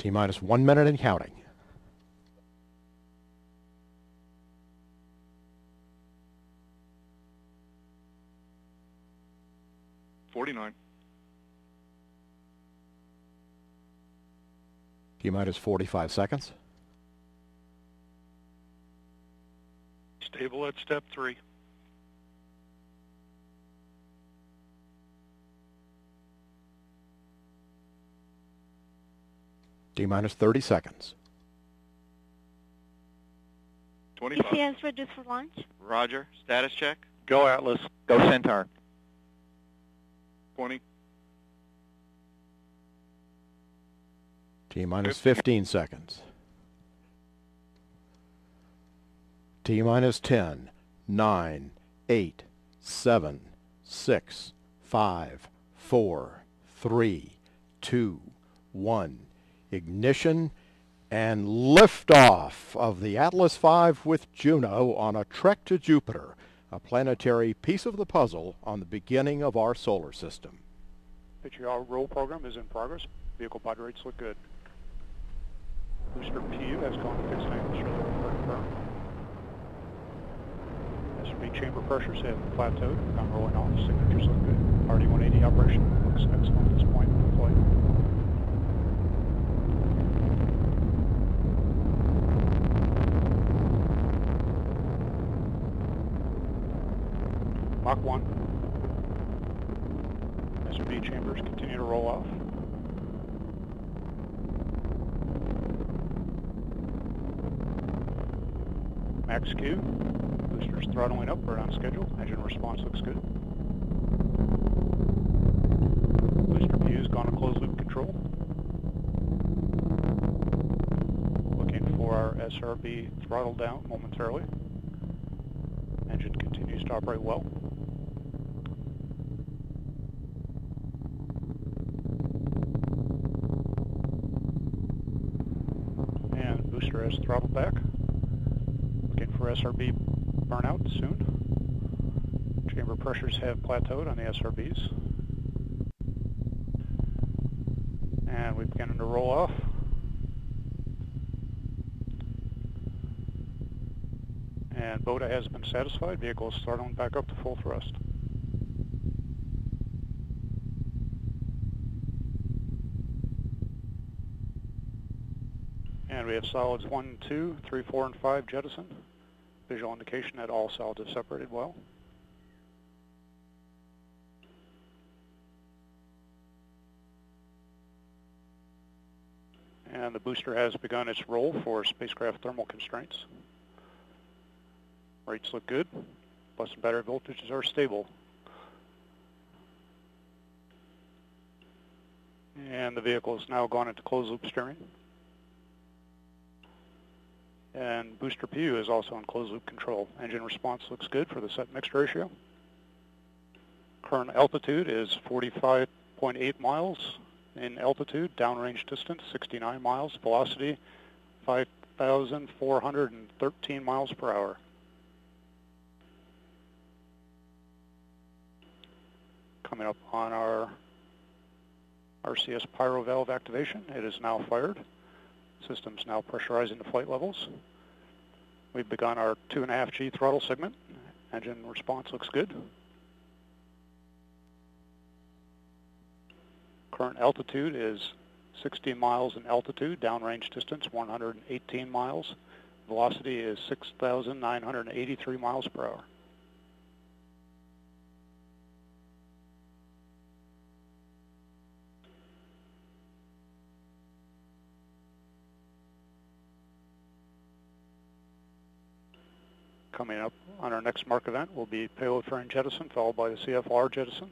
T-minus 1 minute and counting. T-minus 45 seconds. Stable at step 3. T-minus 30 seconds. 25. ECS ready for launch. Roger. Status check. Go Atlas. Go Centaur. 20. T-minus 15 seconds. T-minus 10, 9, 8, 7, 6, 5, 4, 3, 2, 1. Ignition and liftoff of the Atlas V with Juno on a trek to Jupiter, a planetary piece of the puzzle on the beginning of our solar system. HER roll program is in progress. Vehicle pod rates look good. Booster PU has gone to fixed angle, show the burn. SRB chamber pressures have plateaued. I'm rolling off. Signatures look good. RD-180 operation looks excellent at this point in the flight. Mach 1. SRB chambers continue to roll off. Max Q. Boosters throttling up, right on schedule. Engine response looks good. Booster Pu's gone to closed loop control. Looking for our SRB throttle down momentarily. Engine continues to operate well. And booster has throttled back. Looking for SRB burnout soon. Chamber pressures have plateaued on the SRBs. And we're beginning to roll off. And BOTA has been satisfied. Vehicle is throttling back up to full thrust. And we have solids 1, 2, 3, 4, and 5 jettisoned. Visual indication that all solids have separated well. And the booster has begun its roll for spacecraft thermal constraints. Rates look good. Bus and battery voltages are stable. And the vehicle has now gone into closed loop steering. And booster PU is also in closed loop control. Engine response looks good for the set mixed ratio. Current altitude is 45.8 miles in altitude. Downrange distance 69 miles. Velocity 5,413 miles per hour. Coming up on our RCS pyro valve activation. It is now fired. System's now pressurizing to flight levels. We've begun our 2.5G throttle segment. Engine response looks good. Current altitude is 60 miles in altitude. Downrange distance 118 miles. Velocity is 6,983 miles per hour. Coming up on our next mark event will be payload fairing jettison, followed by the CFR jettison.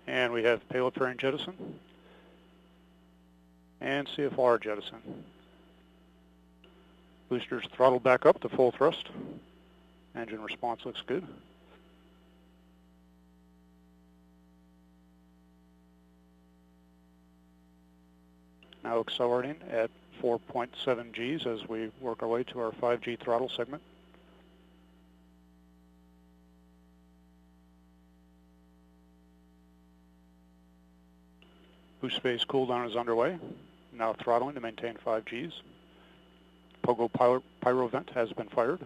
And we have payload fairing jettison and CFR jettison. Boosters throttled back up to full thrust. Engine response looks good. Now accelerating at 4.7 Gs as we work our way to our 5G throttle segment. Boost phase cool down is underway. Now throttling to maintain 5 Gs. Pogo pyro vent has been fired.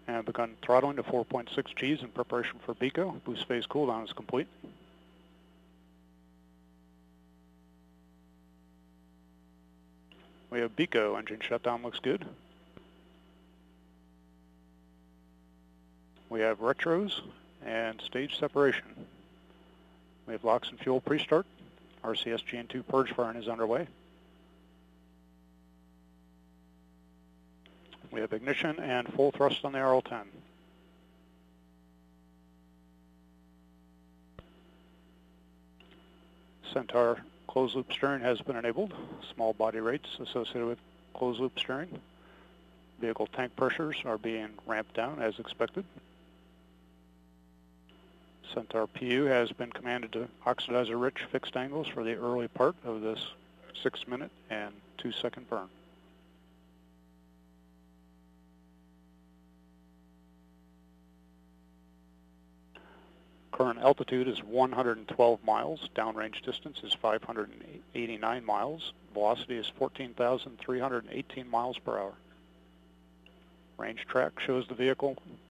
And begun throttling to 4.6 Gs in preparation for BECO. Boost phase cool down is complete. We have BECO, engine shutdown looks good. We have retros and stage separation. We have LOX and fuel pre-start. RCS GN2 purge firing is underway. We have ignition and full thrust on the RL-10. Centaur closed loop steering has been enabled. Small body rates associated with closed loop steering. Vehicle tank pressures are being ramped down as expected. Centaur PU has been commanded to oxidizer-rich fixed angles for the early part of this 6-minute and 2-second burn. Current altitude is 112 miles. Downrange distance is 589 miles. Velocity is 14,318 miles per hour. Range track shows the vehicle